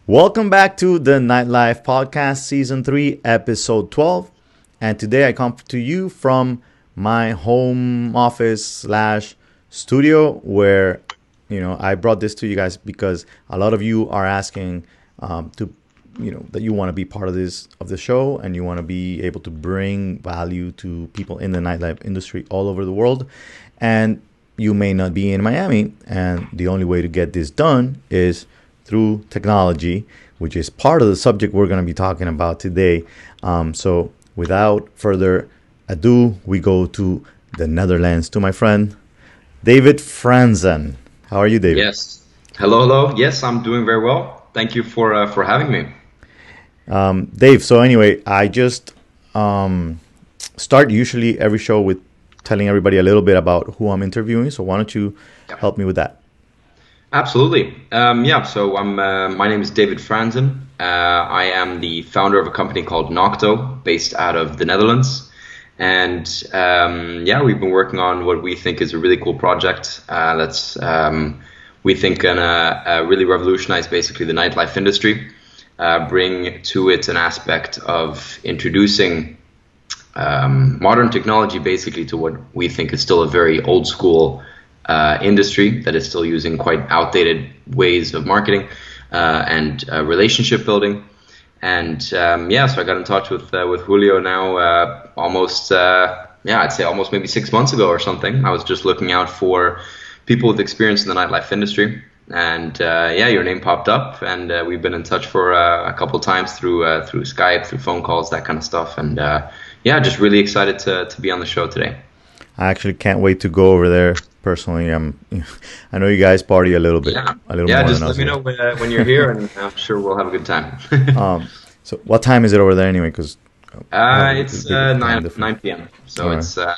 Welcome back to the Nightlife Podcast, Season 3, Episode 12. And today I come to you from my home office slash studio where, I brought this to you guys because a lot of you are asking that you want to be part of the show and you want to be able to bring value to people in the nightlife industry all over the world. And you may not be in Miami. And the only way to get this done is through technology, which is part of the subject we're going to be talking about today. So without further ado, we go to the Netherlands to my friend, David Franzen. How are you, David? Yes. Hello, hello. Yes, I'm doing very well. Thank you for having me. Dave, so anyway, I just start usually every show with telling everybody a little bit about who I'm interviewing. So why don't you help me with that? Absolutely. So my name is David Franzen. I am the founder of a company called Nocto, based out of the Netherlands. And we've been working on what we think is a really cool project that's we think gonna really revolutionize basically the nightlife industry, bring to it an aspect of introducing modern technology basically to what we think is still a very old school industry that is still using quite outdated ways of marketing and relationship building. And so I got in touch with Julio now I'd say almost maybe 6 months ago or something. I was just looking out for people with experience in the nightlife industry. And your name popped up, and we've been in touch for a couple times through Skype, through phone calls, that kind of stuff. And just really excited to be on the show today. I actually can't wait to go over there personally. I know you guys party a little bit, a little more just than let us me here. know when you're here, and I'm sure we'll have a good time. So what time is it over there anyway? Because It's 9 p.m. So All it's right.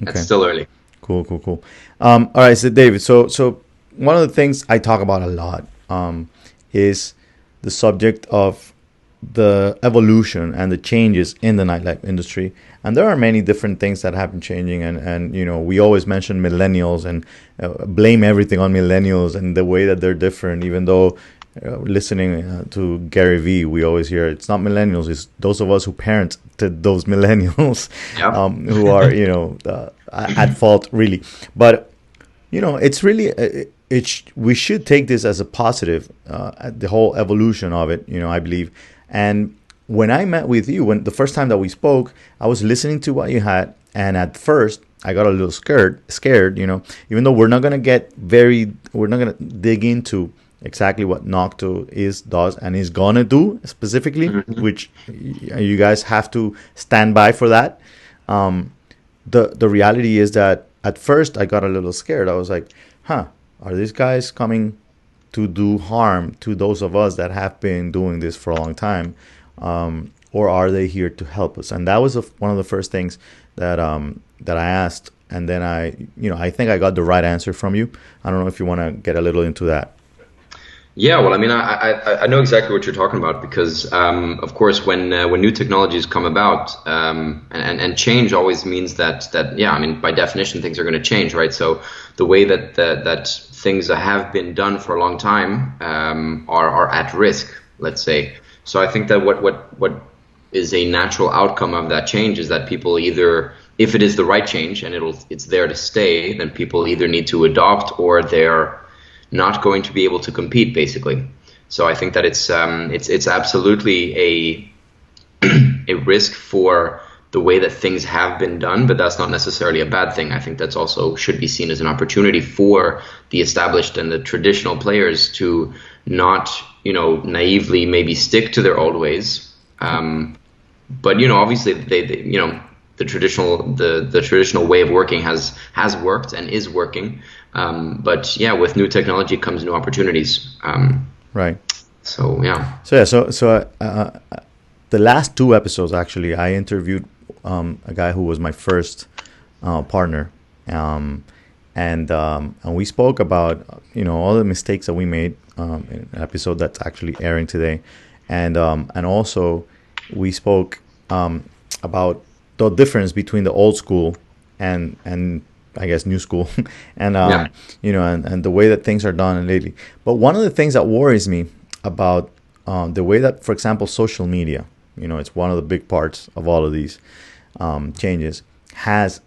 Okay. still early. Cool. All right, so David, so one of the things I talk about a lot is the subject of the evolution and the changes in the nightlife industry. And there are many different things that have been changing. And we always mention millennials and blame everything on millennials and the way that they're different, even though listening to Gary Vee, we always hear it's not millennials, it's those of us who parent to those millennials Yeah. who are, at fault, really. But, it's really, we should take this as a positive, the whole evolution of it, I believe. And when I met with you, when the first time that we spoke, I was listening to what you had. And at first, I got a little scared, even though we're not going to dig into exactly what Nocto does, and is going to do specifically, which you guys have to stand by for that. The reality is that at first I got a little scared. I was like, are these guys coming to do harm to those of us that have been doing this for a long time, or are they here to help us? And that was one of the first things that I asked, and then I think I got the right answer from you. I don't know if you want to get a little into that. Yeah, well, I mean, I know exactly what you're talking about because, of course, when new technologies come about, and change always means that by definition, things are going to change, right? So the way that things that have been done for a long time are at risk, let's say. So I think that what is a natural outcome of that change is that people either, if it is the right change and it's there to stay, then people either need to adopt or they're not going to be able to compete, basically. So I think that it's absolutely a risk for the way that things have been done, but that's not necessarily a bad thing. I think that's also should be seen as an opportunity for the established and the traditional players to not, naively maybe stick to their old ways. But obviously they the traditional way of working has worked and is working. But with new technology comes new opportunities. Right. So yeah. The last two episodes, actually, I interviewed a guy who was my first partner, and we spoke about all the mistakes that we made in an episode that's actually airing today, and also we spoke about the difference between the old school and I guess new school and and the way that things are done lately. But one of the things that worries me about the way that, for example, social media, it's one of the big parts of all of these changes, has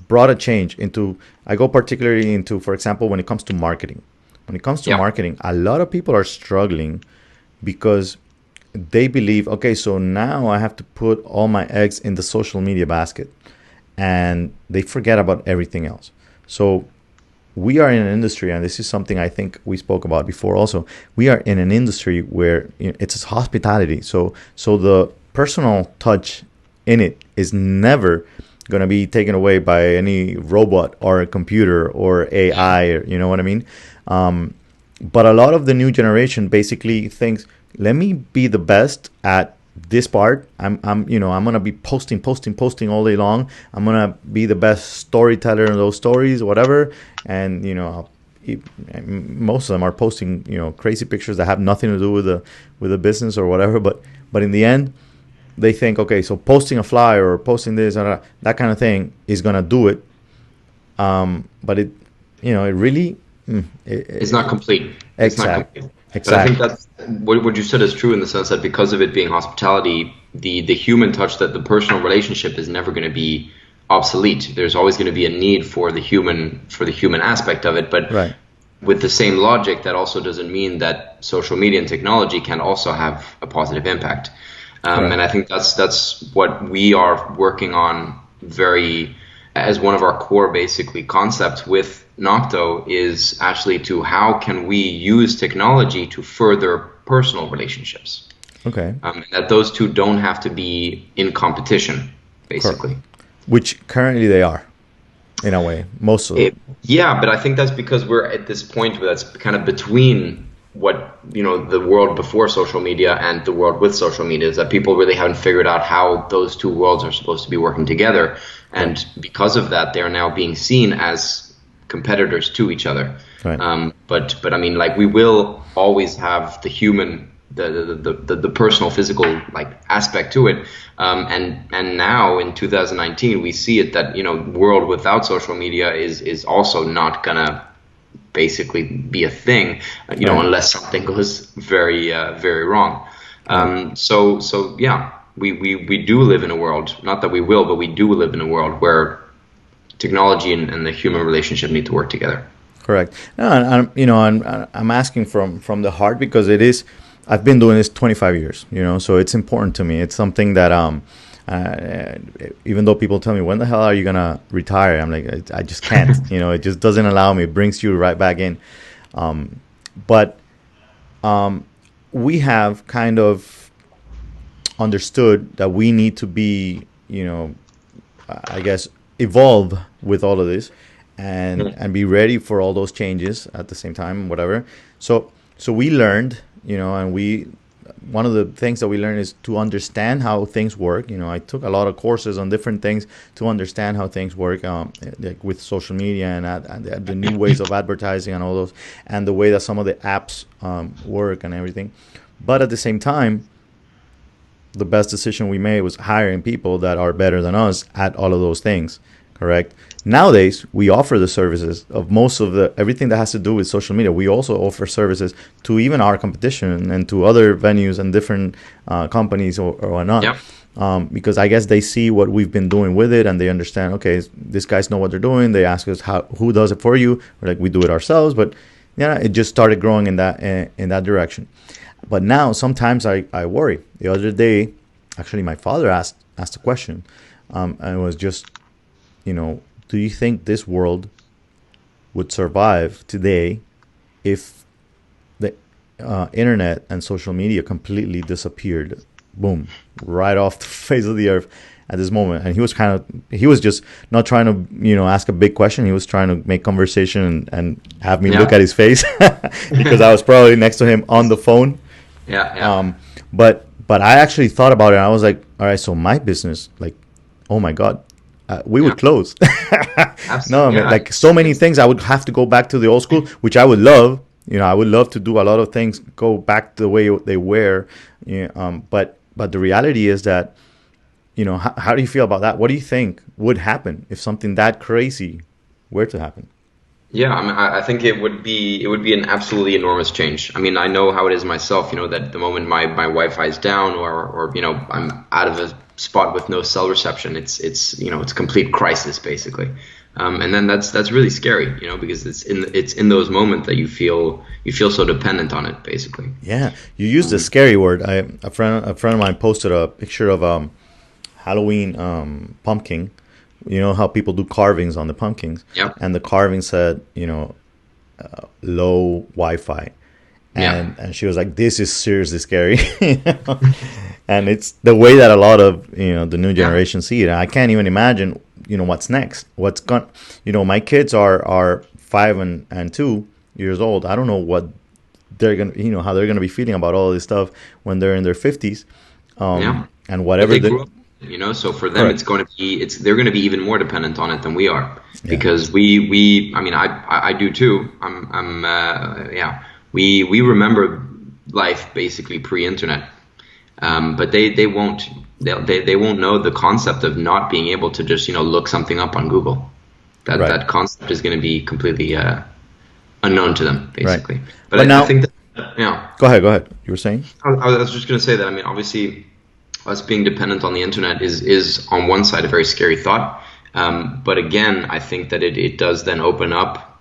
brought a change into. I go particularly into, for example, when it comes to marketing. When it comes to Yeah. marketing, a lot of people are struggling because they believe, okay, so now I have to put all my eggs in the social media basket, and they forget about everything else. So we are in an industry, and this is something I think we spoke about before also. We are in an industry where it's hospitality. So the personal touch in it is never going to be taken away by any robot or a computer or AI, or, you know what I mean? But a lot of the new generation basically thinks, let me be the best at this part. I'm gonna be posting all day long. I'm gonna be the best storyteller in those stories, whatever. And most of them are posting crazy pictures that have nothing to do with the business or whatever. But in the end, they think, okay, so posting a flyer or posting this or that kind of thing is gonna do it. But it really It's not complete. It's not exact complete. But I think exactly that's what you said is true in the sense that because of it being hospitality, the human touch, that the personal relationship is never going to be obsolete. There's always going to be a need for the human aspect of it. But right. with the same logic, that also doesn't mean that social media and technology can also have a positive impact. And Correct. I think that's what we are working on very as one of our core basically concepts with Nocto, is actually to how can we use technology to further personal relationships. Okay. And that those two don't have to be in competition, Correct. basically. Which currently they are, in a way, most of them. Yeah, but I think that's because we're at this point where that's kind of between what the world before social media and the world with social media, is that people really haven't figured out how those two worlds are supposed to be working together, Right. and because of that, they're now being seen as competitors to each other. Right. But I mean, like, we will always have the human, the personal, physical like aspect to it. And now in 2019, we see it that world without social media is also not gonna basically be a thing, Right. unless something goes very very wrong. Right. So yeah, we do live in a world, not that we will, but we do live in a world where technology and the human relationship need to work together. Correct. No, and I'm asking from the heart because it is. I've been doing this 25 years. So it's important to me. It's something that uh, even though people tell me, when the hell are you gonna retire? I'm like, I just can't. It just doesn't allow me. It brings you right back in. But we have kind of understood that we need to be, I guess, evolve with all of this, and be ready for all those changes at the same time, whatever. So we learned, and one of the things that we learned is to understand how things work. I took a lot of courses on different things to understand how things work, like with social media and the new ways of advertising and all those, and the way that some of the apps work and everything. But at the same time, the best decision we made was hiring people that are better than us at all of those things. Correct. Nowadays, we offer the services of most of everything that has to do with social media. We also offer services to even our competition and to other venues and different companies or whatnot. Yeah. Because I guess they see what we've been doing with it, and they understand, okay, these guys know what they're doing. They ask us, who does it for you? We're like, we do it ourselves. But yeah, it just started growing in that direction. But now sometimes I worry. The other day, actually, my father asked a question, and it was just, do you think this world would survive today if the internet and social media completely disappeared? Boom, right off the face of the earth at this moment. And he was just not trying to, ask a big question. He was trying to make conversation and have me look at his face because I was probably next to him on the phone. Yeah. But I actually thought about it. And I was like, all right, so my business, like, oh my God, we would close. No, I mean, like so many things, I would have to go back to the old school, which I would love. I would love to do a lot of things, go back to the way they were. But the reality is that, how do you feel about that? What do you think would happen if something that crazy were to happen? Yeah, I mean, I think it would be an absolutely enormous change. I mean, I know how it is myself, that the moment my Wi-Fi is down or I'm out of a spot with no cell reception, it's a complete crisis basically. And then that's really scary, because it's in those moments that you feel so dependent on it basically. Yeah, you used the scary word. A friend of mine posted a picture of Halloween pumpkin. You know how people do carvings on the pumpkins, Yep. and the carving said, low Wi-Fi, Yeah. and she was like, "This is seriously scary," and it's the way that a lot of the new Yeah. generation see it. I can't even imagine what's next. What's going? My kids are 5 and 2 years old. I don't know what they're gonna how they're gonna be feeling about all this stuff when they're in their 50s, Yeah. and But whatever they the grew up, so for them correct. it's going to be it's they're going to be even more dependent on it than we are Yeah. because we I mean I do too. I'm yeah. We remember life basically pre-internet. But they won't they won't know the concept of not being able to just look something up on Google. That Right. that concept is going to be completely unknown to them Right. basically. But But I now, think that yeah. go ahead. Go ahead. You were saying? I was just going to say that, I mean, obviously, us being dependent on the internet is on one side a very scary thought. But again, I think that it does then open up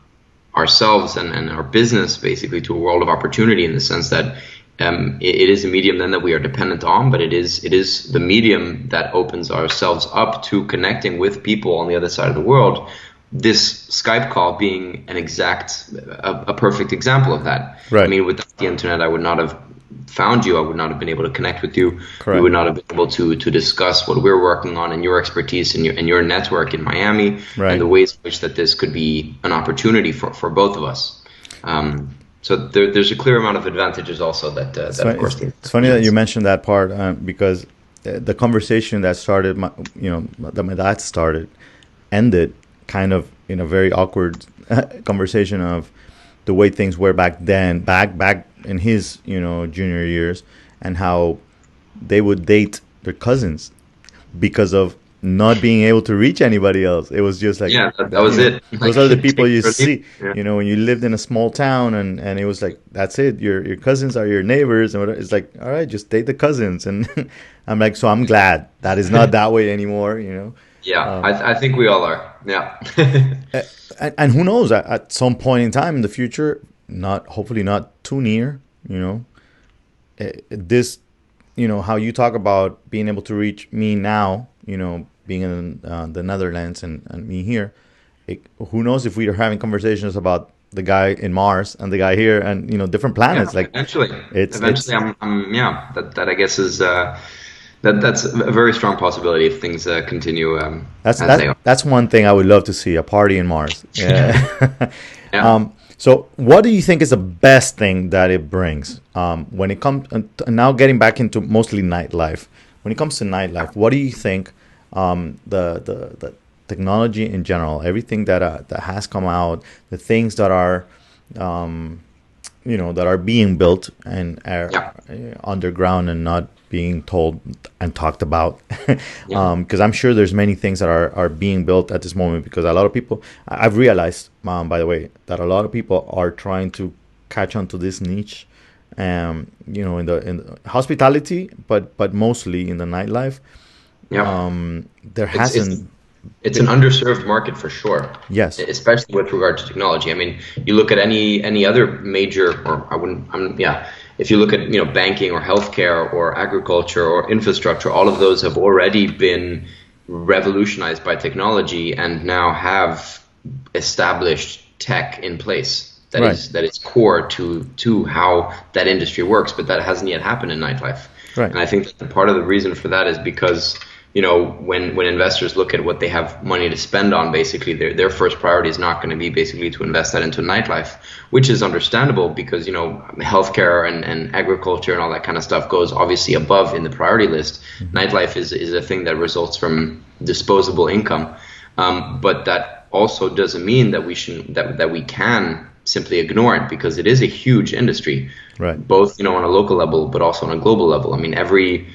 ourselves and our business basically to a world of opportunity in the sense that it is a medium then that we are dependent on, but it is the medium that opens ourselves up to connecting with people on the other side of the world. This Skype call being a perfect example of that. I Right. mean, without the internet, I would not have found you. I would not have been able to connect with you. We Correct. would not have been able to discuss what we're working on and your expertise and your network in Miami and Right. the ways in which that this could be an opportunity for both of us. So there's a clear amount of advantages also It's, that of fun- course it's, the it's funny that you internet. mentioned that part because the conversation that started, that my dad started, ended kind of in a very awkward conversation of the way things were back then, back in his, junior years, and how they would date their cousins because of not being able to reach anybody else. It was just like Yeah, that that, was it. those Like are the take people it you or leave it. see. Yeah. When you lived in a small town, and it was like that's it. Your cousins are your neighbors, and whatever. It's like all right, just date the cousins. And I'm like, so I'm glad that is not that way anymore. Yeah, Um, I think we all are. Yeah. and who knows? At some point in time in the future, not hopefully not too near. This, how you talk about being able to reach me now. Being in the Netherlands and me here. Who knows if we are having conversations about the guy in Mars and the guy here and different Yeah, planets. Like eventually. it's Eventually, yeah, that I guess is that's a very strong possibility if things continue that's as they are. that's one thing I would love to see, a party in Mars. Yeah. Yeah. So what do you think is the best thing that it brings when it comes now getting back into mostly nightlife? When it comes to nightlife, what do you think the technology in general, everything that has come out, the things that are um, that are being built and are Yeah. underground and not being told and talked about, Yeah. because I'm sure there's many things that are being built at this moment, because a lot of people, I've realized, by the way, that a lot of people are trying to catch on to this niche, in the hospitality, but mostly in the nightlife. Yeah. There It's it's hasn't it's an been. underserved market for sure, Yes. especially with regard to technology. I mean, you look at any other major, or I wouldn't, yeah. If you look at banking or healthcare or agriculture or infrastructure, all of those have already been revolutionized by technology and now have established tech in place that Right. is core to how that industry works, but that hasn't yet happened in nightlife. Right. And I think that part of the reason for that is because when investors look at what they have money to spend on, basically their first priority is not going to be basically to invest that into nightlife, which is understandable because healthcare and agriculture and all that kind of stuff goes obviously above in the priority list. Nightlife is a thing that results from disposable income, but that also doesn't mean that we can simply ignore it, because it is a huge industry, Right. both on a local level but also on a global level. I mean, every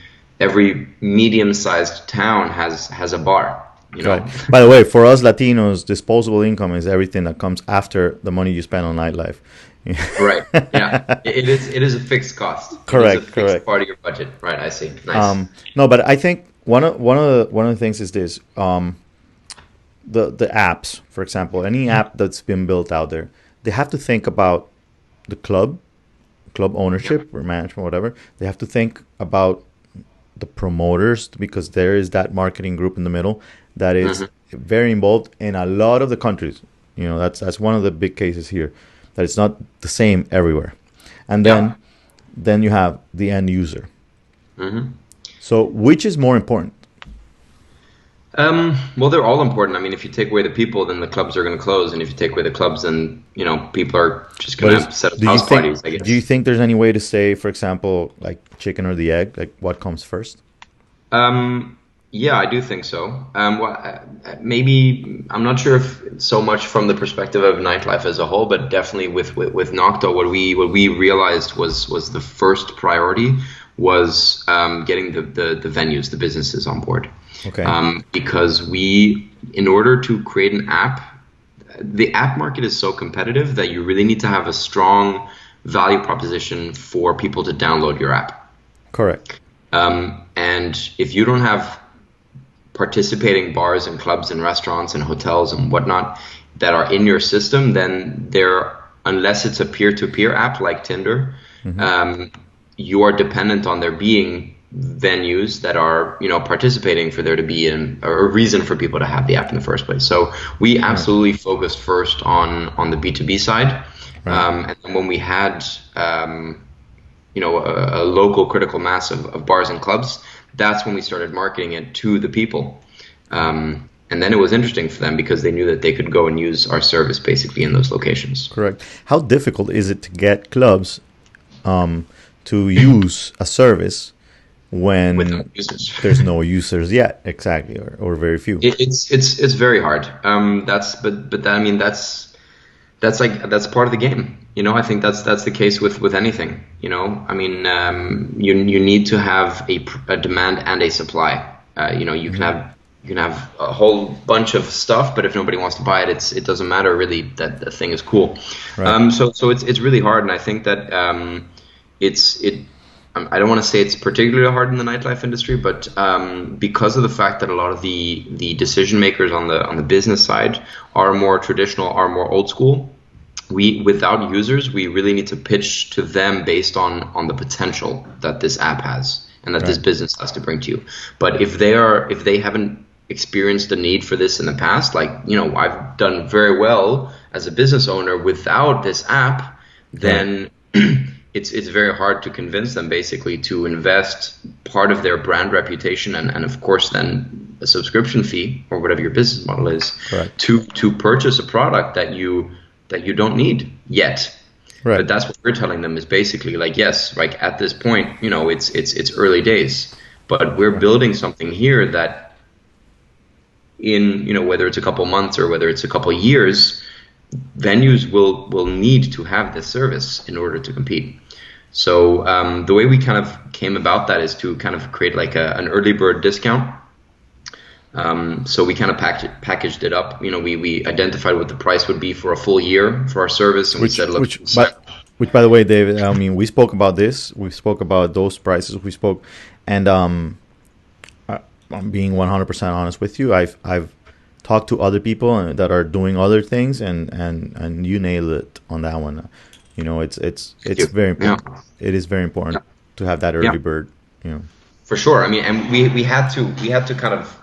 medium-sized town has a bar. you Right. know. By the way, for us Latinos, disposable income is everything that comes after the money you spend on nightlife. Right. Yeah. It is a fixed cost. It is a Correct. fixed Correct. part of your budget. Right. I see. Nice. No, but I think one of the things is this: the apps, for example, any app that's been built out there, they have to think about the club Yep. ownership or management, whatever. They have to think about the promoters because there is that marketing group in the middle that is Hmm. very involved in a lot of the countries. That's one of the big cases here, that it's not the same everywhere. And Yeah. then you have the end user. Hmm. So which is more important? Well, they're all important. I mean, if you take away the people, then the clubs are going to close, and if you take away the clubs, then people are just going But to set up do you house think parties, I do you guess. think there's any way to say, for example, like chicken or the egg, like what comes first? Um, yeah, I do think so. Well, maybe I'm not sure if so much from the perspective of nightlife as a whole, but definitely with Nocto, what we realized was the first priority was getting the venues, the businesses on board, Okay. because in order to create an app, the app market is so competitive that you really need to have a strong value proposition for people to download your app. Correct. And if you don't have participating bars and clubs and restaurants and hotels and whatnot that are in your system, then unless it's a peer-to-peer app like Tinder, um, you are dependent on there being venues that are participating for there to be a reason for people to have the app in the first place. So we Right. absolutely focused first on the B2B side, Right. and then when we had a local critical mass of bars and clubs, that's when we started marketing it to the people. And then it was interesting for them because they knew that they could go and use our service basically in those locations Correct. How difficult is it to get clubs to use a service without when users. there's no users yet? Exactly, or very few. It's very hard. I mean that's part of the game. I think that's the case with anything. I mean, you need to have a demand and a supply. You can have a whole bunch of stuff, but if nobody wants to buy it, it doesn't matter really that the thing is cool. Right. So it's really hard, and I think that it's it. I don't want to say it's particularly hard in the nightlife industry, but because of the fact that a lot of the decision makers on the business side are more traditional, are more old school, without users, we really need to pitch to them based on the potential that this app has and that this Right. business has to bring to you. But if they haven't experienced the need for this in the past, like I've done very well as a business owner without this app, Right. then it's very hard to convince them basically to invest part of their brand reputation and of course then a subscription fee or whatever your business model is Correct. to purchase a product that you don't need yet. Right. But that's what we're telling them is basically like, yes, like at this point, it's early days, but we're Right. building something here that in whether it's a couple months or whether it's a couple years, venues will need to have this service in order to compete. So the way we kind of came about that is to kind of create like an early bird discount. So we kind of packaged it up. We identified what the price would be for a full year for our service, and we Which said, look, which which by the way, David, I mean we spoke about this. We spoke about those prices. We spoke, and I'm being 100% honest with you. I've talked to other people that are doing other things, and you nailed it on that one. It's very yeah, important. It is very important to have that yeah, early bird. You know. for sure. I mean, and we had to kind of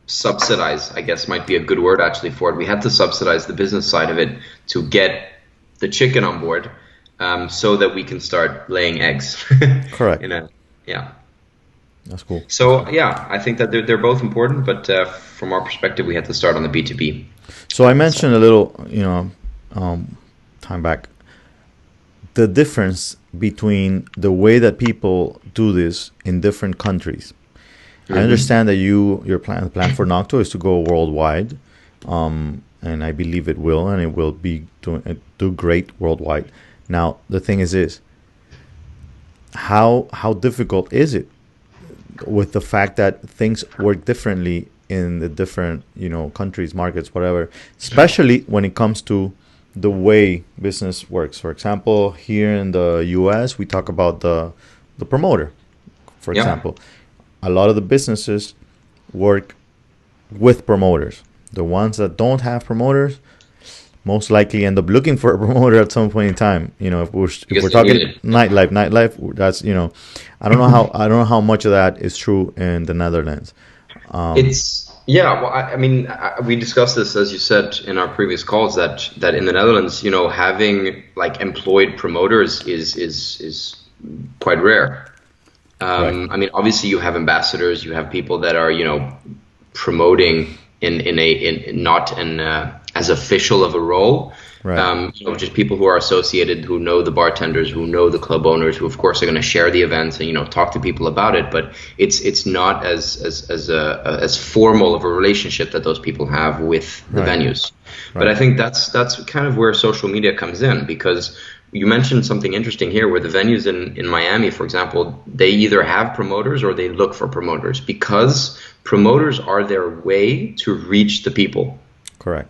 subsidize, I guess might be a good word actually for it. We had to subsidize the business side of it to get the chicken on board, so that we can start laying eggs. Correct. Yeah. That's cool. So yeah, I think that they're both important, but from our perspective, we had to start on the B2B. So I So mentioned a little, time back, the difference between the way that people do this in different countries. I hmm understand that your plan for Nocto is to go worldwide, and I believe it will, and it will do great worldwide. Now the thing is this: how difficult is it with the fact that things work differently in the different, countries, markets, whatever, especially when it comes to the way business works. For example, here in the US, we talk about the promoter. For Yeah. example, a lot of the businesses work with promoters. The ones that don't have promoters most likely end up looking for a promoter at some point in time. If we're Because they need talking it. nightlife, that's I don't know how much of that is true in the Netherlands. It's yeah. Well, I mean, we discussed this as you said in our previous calls that in the Netherlands, having like employed promoters is quite rare. Right. I mean, obviously you have ambassadors, you have people that are promoting in not in as official of a role. Right. Just people who are associated, who know the bartenders, who know the club owners, who of course are going to share the events and talk to people about it. But it's not as formal of a relationship that those people have with the Right. venues. But Right. I think that's kind of where social media comes in, because you mentioned something interesting here where the venues in Miami, for example, they either have promoters or they look for promoters, because promoters are their way to reach the people. Correct.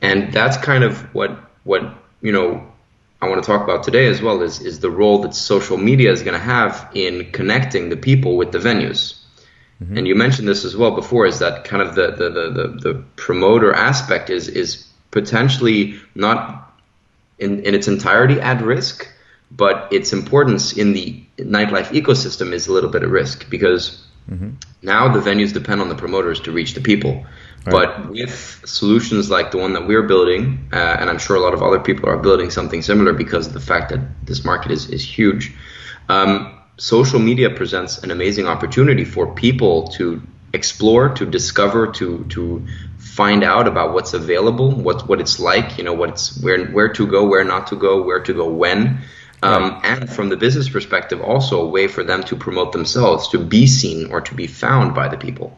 And that's kind of what I want to talk about today as well, is the role that social media is going to have in connecting the people with the venues. Hmm. And you mentioned this as well before, is that kind of the promoter aspect is potentially not in its entirety at risk, but its importance in the nightlife ecosystem is a little bit at risk, because now the venues depend on the promoters to reach the people. Right. But with solutions like the one that we're building, and I'm sure a lot of other people are building something similar because of the fact that this market is huge, social media presents an amazing opportunity for people to explore, to discover, to find out about what's available, what it's like, where to go, where not to go, where to go when. Right. And from the business perspective, also a way for them to promote themselves, to be seen or to be found by the people.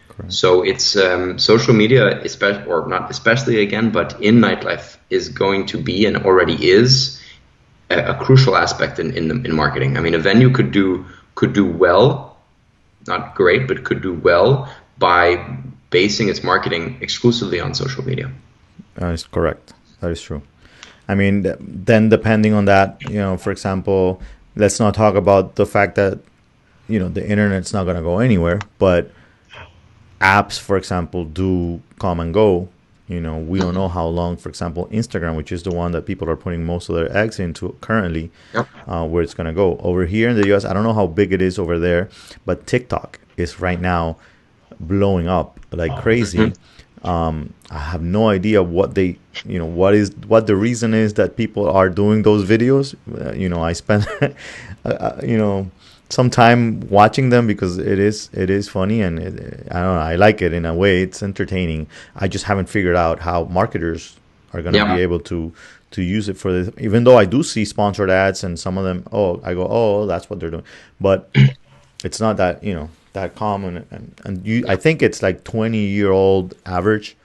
Correct. So it's social media, especially, or not especially again, but in nightlife is going to be and already is a crucial aspect in marketing. I mean, a venue could do well, not great, but could do well by basing its marketing exclusively on social media. That is correct. That is true. I mean, then depending on that, for example, let's not talk about the fact that, the internet's not going to go anywhere, but apps, for example, do come and go. We don't know how long, for example, Instagram, which is the one that people are putting most of their eggs into currently, Yep. where it's going to go. Over here in the US, I don't know how big it is over there, but TikTok is right now blowing up like crazy. I have no idea what what the reason is that people are doing those videos. I spend, some time watching them because it is funny, and I don't know, I like it in a way. It's entertaining. I just haven't figured out how marketers are going to be Yeah. able to use it for this. Even though I do see sponsored ads, and some of them, I go, oh, that's what they're doing, but it's not that that common. And I think it's like 20-year-old average.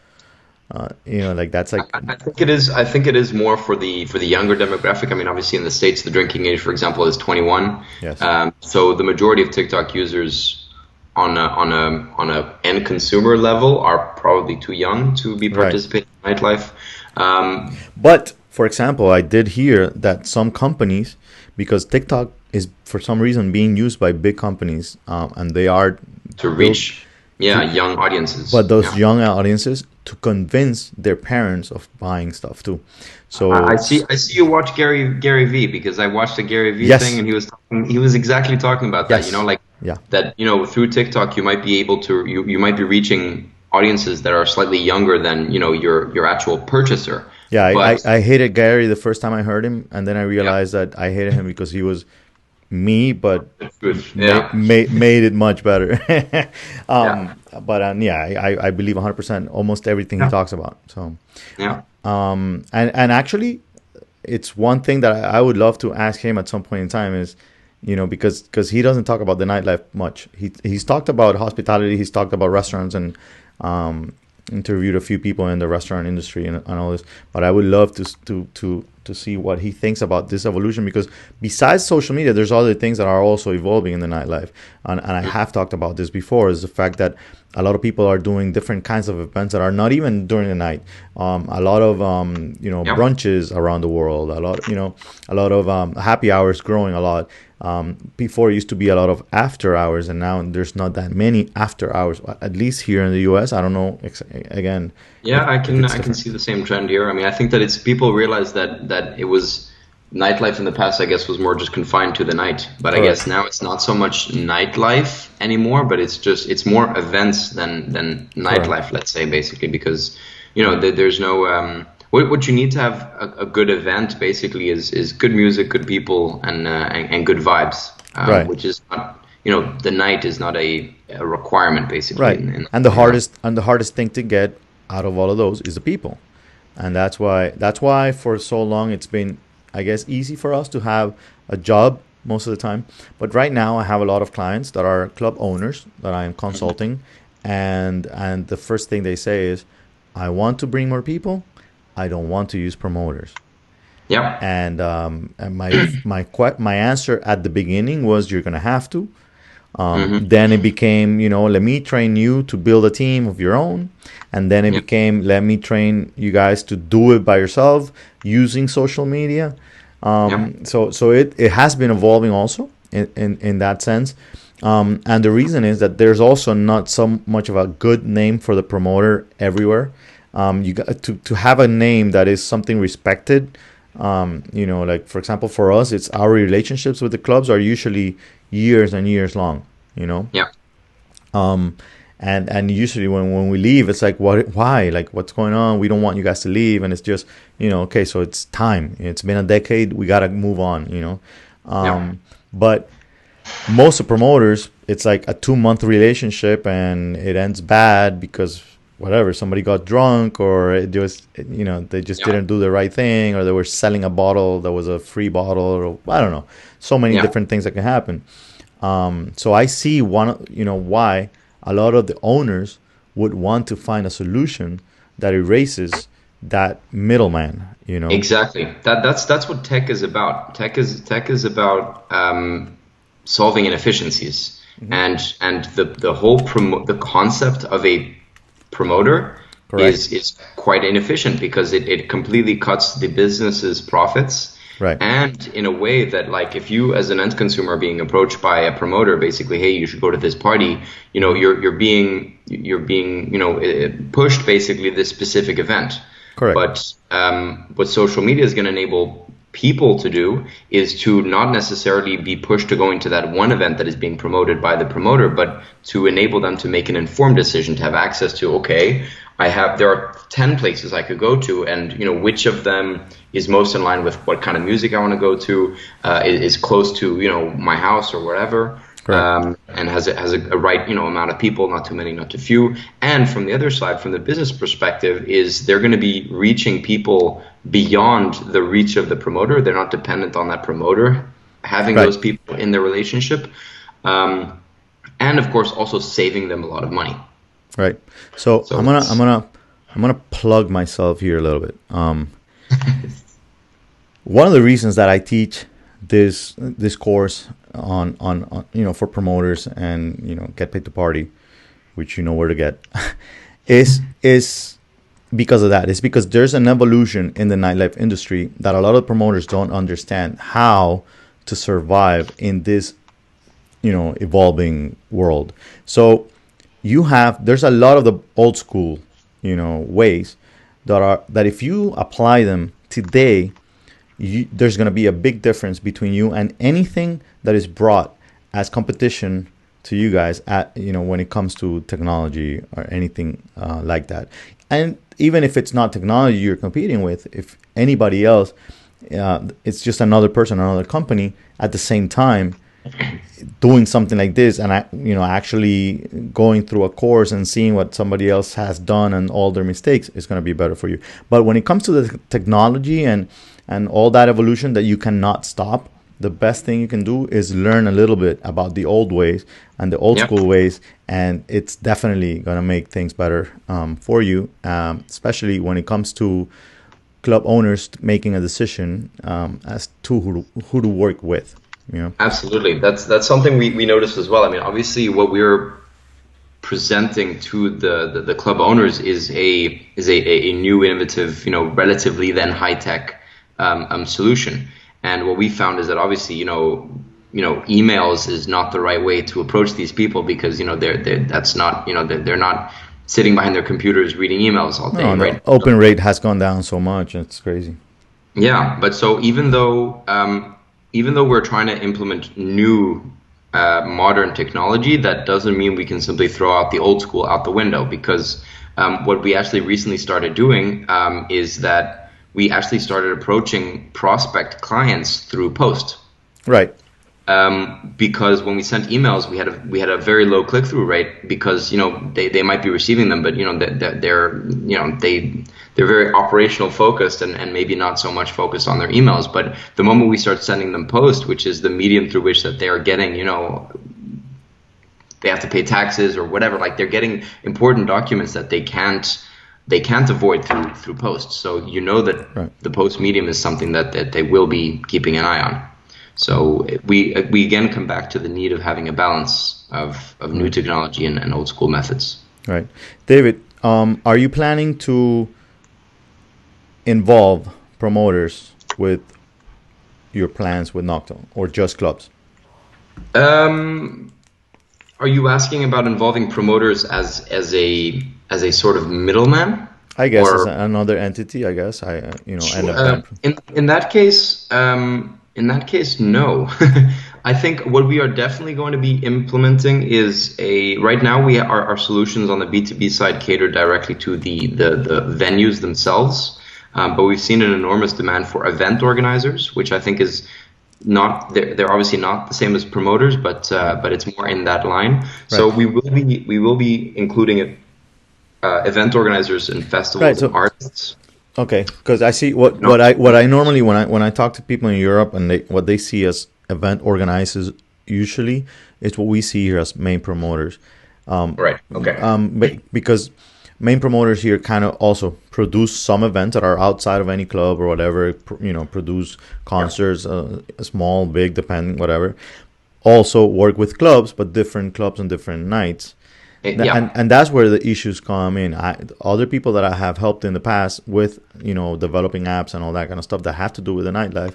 Like that's like I think it is. I think it is more for the younger demographic. I mean, obviously in the States, the drinking age, for example, is 21. yes, So the majority of TikTok users on a end consumer level are probably too young to be right. participating in nightlife. Um, But for example, I did hear that some companies, because TikTok is for some reason being used by big companies, and they are to built reach, yeah, to, young audiences. but those Yeah. young audiences to convince their parents of buying stuff too. I So see. I see you watch Gary V, because I watched the Gary V thing, yes, and he was exactly talking about that. yes, Like yeah, that. Through TikTok, you might be able to you might be reaching audiences that are slightly younger than your actual purchaser. yeah. But I hated Gary the first time I heard him, and then I yeah, realized that I hated him because he was me, but it's good. made Yeah, made it much better. yeah, But yeah, I believe 100% almost everything he yeah, talks about. So. yeah. And actually, it's one thing that I would love to ask him at some point in time is, because he doesn't talk about the nightlife much. He's talked about hospitality. He's talked about restaurants interviewed a few people in the restaurant industry and all this, but I would love to see what he thinks about this evolution, because besides social media, there's other things that are also evolving in the nightlife. And I have talked about this before, is the fact that a lot of people are doing different kinds of events that are not even during the night. A lot of Yeah. brunches around the world. A lot of happy hours growing a lot. Before it used to be a lot of after hours, and now there's not that many after hours. At least here in the U.S., I don't know. Again, Yeah, if it's I can different. see the same trend here. I mean, I think that it's people realize that it was nightlife in the past, I guess, was more just confined to the night. But I guess Correct. now it's not so much nightlife anymore, but it's more events than Correct. nightlife, let's say, basically, because there's no what you need to have a good event basically is good music, good people, and good vibes, Right. which is not, the night is not a requirement basically Right. in And the yeah. hardest thing to get out of all of those is the people. And that's why for so long it's been, I guess, easy for us to have a job most of the time. But right now I have a lot of clients that are club owners that I am consulting, and the first thing they say is, I want to bring more people. I don't want to use promoters. Yeah. And my answer at the beginning was, you're gonna have to. Hmm. Then it became, let me train you to build a team of your own. And then it Yeah. became, let me train you guys to do it by yourself using social media. Yeah. So it has been evolving also in that sense. And the reason is that there's also not so much of a good name for the promoter everywhere. You got to have a name that is something respected. Like for example, for us, it's our relationships with the clubs are usually years and years long. You know, Yeah. um, and usually when we leave, it's like, why, like, what's going on? We don't want you guys to leave, and it's just, okay, so it's time. It's been a decade. We gotta move on. Yeah. But most of promoters, it's like a 2 month relationship, and it ends bad because whatever, somebody got drunk, or it just, they just Yeah. didn't do the right thing, or they were selling a bottle that was a free bottle, or I don't know, so many Yeah. different things that can happen. So I see why a lot of the owners would want to find a solution that erases that middleman. Exactly. That's what tech is about. Tech is about solving inefficiencies, Hmm. and the concept of a promoter Correct. is quite inefficient because it completely cuts the business's profits. Right. And in a way that, like, if you as an end consumer are being approached by a promoter, basically, hey, you should go to this party, Hmm. you're being pushed basically this specific event. Correct. But what social media is going to enable people to do is to not necessarily be pushed to going to that one event that is being promoted by the promoter, but to enable them to make an informed decision, to have access to, okay, there are 10 places I could go to, and which of them is most in line with what kind of music I want to go to, is close to my house or whatever, Correct. and has a right amount of people, not too many, not too few. And from the other side, from the business perspective, is they're going to be reaching people beyond the reach of the promoter. They're not dependent on that promoter having Right. those people in their relationship, um, and of course also saving them a lot of money. Right. So I'm So gonna I'm it's gonna I'm gonna plug myself here a little bit. One of the reasons that I teach this course on for promoters and get paid to party, which you know where to get, is because of that. It's because there's an evolution in the nightlife industry that a lot of promoters don't understand how to survive in this evolving world. So there's a lot of the old school ways that if you apply them today, there's going to be a big difference between you and anything that is brought as competition to you guys at when it comes to technology or anything like that. And even if it's not technology you're competing with, if anybody else, it's just another person, another company at the same time doing something like this, and actually going through a course and seeing what somebody else has done and all their mistakes is going to be better for you. But when it comes to the technology and all that evolution that you cannot stop, the best thing you can do is learn a little bit about the old ways and the old Yep. school ways, and it's definitely gonna make things better for you, especially when it comes to club owners making a decision as to who to work with. You know. Absolutely. That's something we noticed as well. I mean, obviously, what we're presenting to the club owners is a new, innovative, relatively then high tech solution. And what we found is that obviously, emails is not the right way to approach these people, because they're that's not, they're not sitting behind their computers reading emails all day, No, the right? open rate has gone down so much. It's crazy. Yeah, but so even though we're trying to implement new modern technology, that doesn't mean we can simply throw out the old school out the window, because what we actually recently started doing is that we actually started approaching prospect clients through post. Right. Because when we sent emails, we had a very low click through rate, because they might be receiving them, but they're very operational focused, and maybe not so much focused on their emails. But the moment we start sending them post, which is the medium through which that they are getting, they have to pay taxes or whatever, like they're getting important documents that they can't avoid through post. So that Right. the post medium is something that they will be keeping an eye on. So we again come back to the need of having a balance of new technology and old school methods. Right. David, are you planning to involve promoters with your plans with Nocto, or just clubs? Um, are you asking about involving promoters as a sort of middleman, I guess as or another entity. I guess I end up uh, being. in that case? No. I think what we are definitely going to be implementing is right now our solutions on the B2B side cater directly to the venues themselves. But we've seen an enormous demand for event organizers, which I think is not, they're obviously not the same as promoters, but it's more in that line. So Right. we will be including event organizers and Right. festivals and So artists. okay, because I see what No, I normally when I talk to people in Europe, and what they see as event organizers usually is what we see here as main promoters. right. Okay. Because main promoters here kind of also produce some events that are outside of any club or whatever. Produce Yeah. concerts, small, big, depending, whatever. Also work with clubs, but different clubs on different nights. And Yeah. that's where the issues come in. Other people that I have helped in the past with developing apps and all that kind of stuff that have to do with the nightlife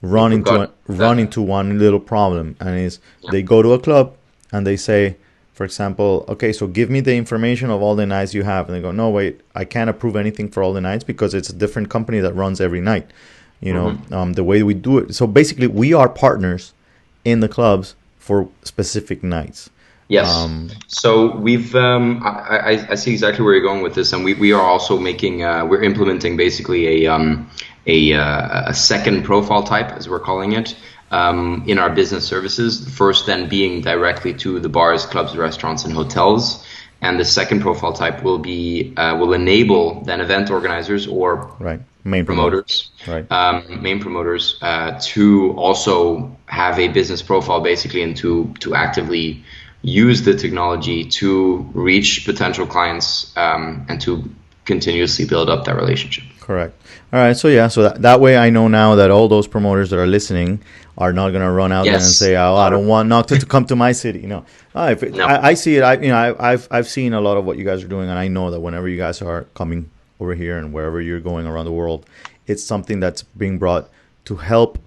You run into forgot that. one little problem, and is Yeah. they go to a club and they say, for example, okay, so give me the information of all the nights you have, and they go, no, wait, I can't approve anything for all the nights because it's a different company that runs every night. Hmm. The way we do it. So basically, we are partners in the clubs for specific nights. Yes. Um, So I see exactly where you're going with this, and we are also we're implementing basically a second profile type, as we're calling it, in our business services. The first then being directly to the bars, clubs, restaurants, and hotels, and the second profile type will enable then event organizers or right, main promoters. promoters, Right. main promoters, to also have a business profile basically, and to actively use the technology to reach potential clients, and to continuously build up that relationship. Correct. All right. So yeah. So that way, I know now that all those promoters that are listening are not gonna run out there and Yes. say, "Oh, I don't want Nocta to come to my city." If No. I see it, I've seen a lot of what you guys are doing, and I know that whenever you guys are coming over here and wherever you're going around the world, it's something that's being brought to help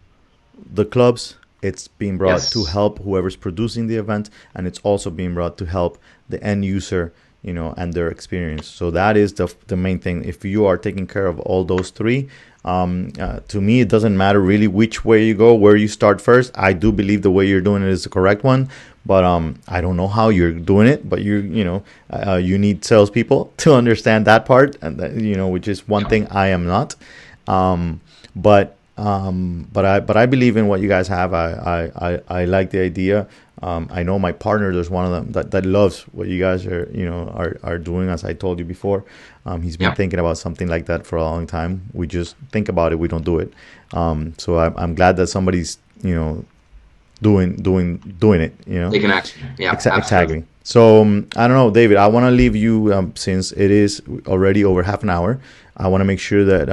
the clubs. It's being brought to Yes. help whoever's producing the event, and it's also being brought to help the end user, and their experience. So that is the main thing. If you are taking care of all those three, to me, it doesn't matter really which way you go, where you start first. I do believe the way you're doing it is the correct one, but I don't know how you're doing it. But you need salespeople to understand that part, and which is one thing I am not. Um, but I believe in what you guys have. I like the idea. I know my partner. There's one of them that loves what you guys are doing. As I told you before, he's been Yeah. thinking about something like that for a long time. We just think about it. We don't do it. So I'm glad that somebody's doing it. Take an action. Yeah, absolutely. Exactly. So I don't know, David. I want to leave you since it is already over half an hour. I want to make sure that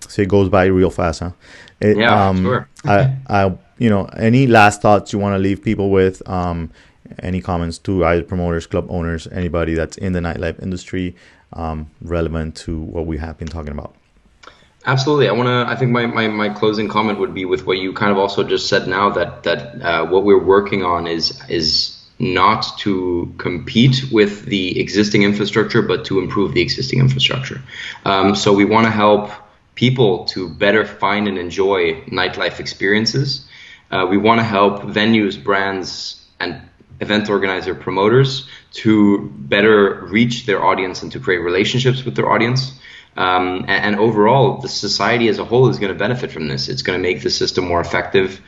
so it goes by real fast, huh? Yeah, sure. Any last thoughts you want to leave people with? Any comments to either promoters, club owners, anybody that's in the nightlife industry, relevant to what we have been talking about? Absolutely. I think my closing comment would be with what you kind of also just said now, that what we're working on is not to compete with the existing infrastructure, but to improve the existing infrastructure. So we want to help people to better find and enjoy nightlife experiences. We want to help venues, brands, and event organizer promoters to better reach their audience and to create relationships with their audience. And overall, the society as a whole is going to benefit from this. It's going to make the system more effective.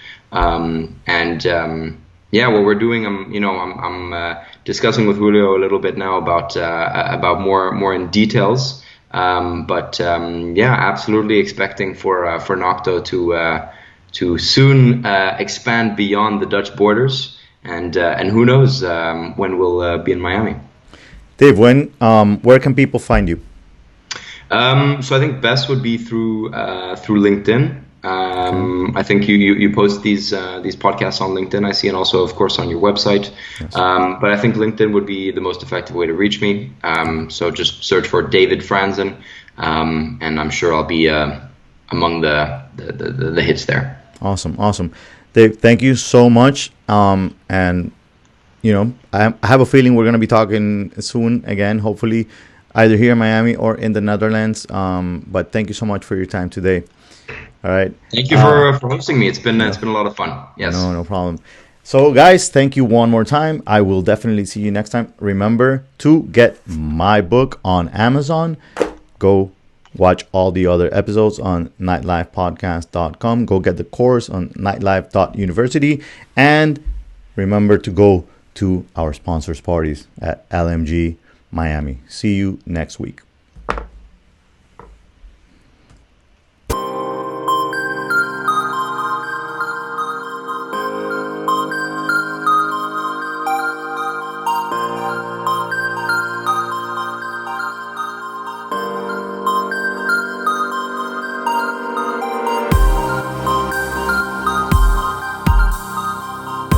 Yeah, what we're doing, I'm discussing with Julio a little bit now about more in details. Yeah, absolutely expecting for Nocto to soon expand beyond the Dutch borders, and who knows when we'll be in Miami. Dave, where can people find you? So I think best would be through LinkedIn. I think you post these podcasts on LinkedIn, I see, and also, of course, on your website. Yes. But I think LinkedIn would be the most effective way to reach me. So just search for David Franzen, and I'm sure I'll be among the hits there. Awesome. Dave, thank you so much. And I have a feeling we're going to be talking soon again, hopefully either here in Miami or in the Netherlands. But thank you so much for your time today. All right. Thank you for hosting me. It's been a lot of fun. Yes. No problem. So, guys, thank you one more time. I will definitely see you next time. Remember to get my book on Amazon. Go watch all the other episodes on nightlifepodcast.com. Go get the course on nightlife.university. And remember to go to our sponsors parties at LMG Miami. See you next week.